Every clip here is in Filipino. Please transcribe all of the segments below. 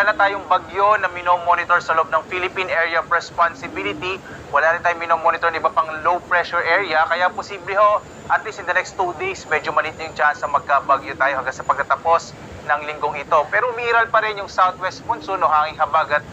wala tayong bagyo na minomonitor sa loob ng Philippine Area of Responsibility. Wala rin tayong minomonitor ng iba pang low pressure area. Kaya posible ho, at least in the next 2 days, medyo maliit yung chance na magkabagyo tayo hanggang sa pagtatapos ng linggong ito. Pero umiiral pa rin yung southwest monsoon o hanging habagat.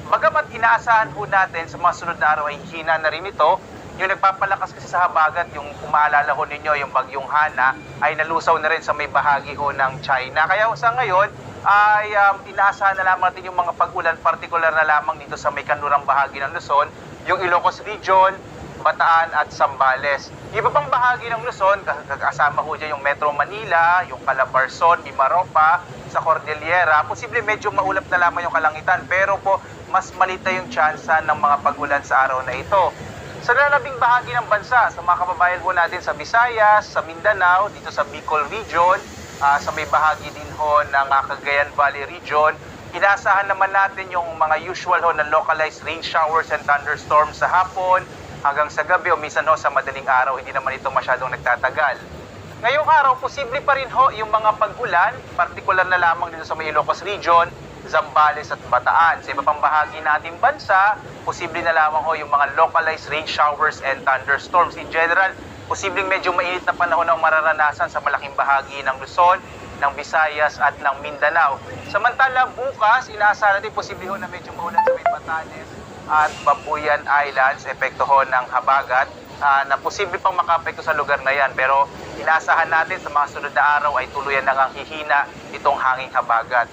Bagamat inaasahan ho natin sa mga sunod na araw ay hina na rin ito, yung nagpapalakas kasi sa habagat, yung kumaalala ho ninyo, yung bagyong Hana, ay nalusaw na rin sa may bahagi ho ng China. Kaya sa ngayon, ay inaasahan na lamang natin yung mga pag-ulan, partikular na lamang dito sa may kanlurang bahagi ng Luzon, yung Ilocos Region, Bataan at Zambales. Iba pang bahagi ng Luzon, kasama ho dyan yung Metro Manila, yung Calabarzon, Mimaropa, sa Cordillera, posible medyo maulap na lamang yung kalangitan, pero po mas malita yung tsansa ng mga pag-ulan sa araw na ito. Sa lalabing bahagi ng bansa, sa mga kababayan ho natin sa Visayas, sa Mindanao, dito sa Bicol Region, sa may bahagi din ho ng Cagayan Valley Region, inaasahan naman natin yung mga usual ho na localized rain showers and thunderstorms sa hapon, hanggang sa gabi o minsan ho sa madaling araw, hindi naman ito masyadong nagtatagal. Ngayong araw, posible pa rin ho yung mga pag-ulan, partikular na lamang dito sa may Ilocos Region, Zambales at Bataan. Sa iba pang bahagi nating bansa, posible na lamang ho yung mga localized rain showers and thunderstorms. In general, posibleng medyo mainit na panahon ang mararanasan sa malaking bahagi ng Luzon, ng Visayas at ng Mindanao. Samantala bukas, inaasahan natin posible ho na medyo maulan sa may Batanes at Babuyan Islands, epekto ho ng habagat na posible pang makapekto sa lugar na yan. Pero inaasahan natin sa mga sunod na araw ay tuluyan na ngang hihina itong hanging habagat.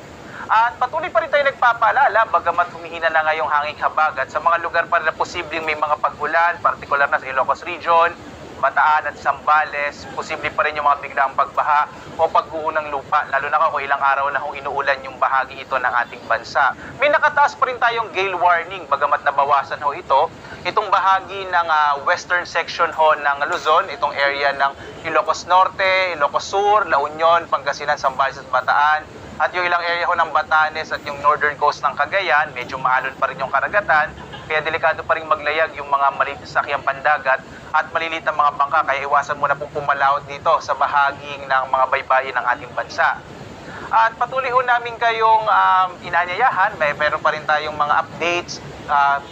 At patuloy pa rin tayo nagpapaalala, bagamat humihina na ngayong hanging habagat, sa mga lugar pa rin na posibleng may mga pag-ulan, partikular na sa Ilocos Region, Bataan at Zambales, posible pa rin yung mga biglang pagbaha o pagguho ng lupa, lalo na kung ilang araw na kung inuulan yung bahagi ito ng ating bansa. May nakataas pa rin tayong gale warning, bagamat nabawasan ho ito. Itong bahagi ng western section ho ng Luzon, itong area ng Ilocos Norte, Ilocos Sur, La Union, Pangasinan, Zambales at Bataan, at yung ilang area ho ng Batanes at yung northern coast ng Cagayan, medyo maalon pa rin yung karagatan, kaya delikado pa rin maglayag yung mga maliit na sakyang pandagat at maliliit na mga bangka, kaya iwasan muna pong pumalaot dito sa bahaging ng mga baybayin ng ating bansa. At patuloy ho namin kayong inanyayahan, meron pa rin tayong mga updates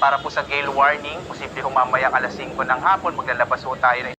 para po sa gale warning, posible ho mamayang alas 5 ng hapon, maglalabas ho tayo na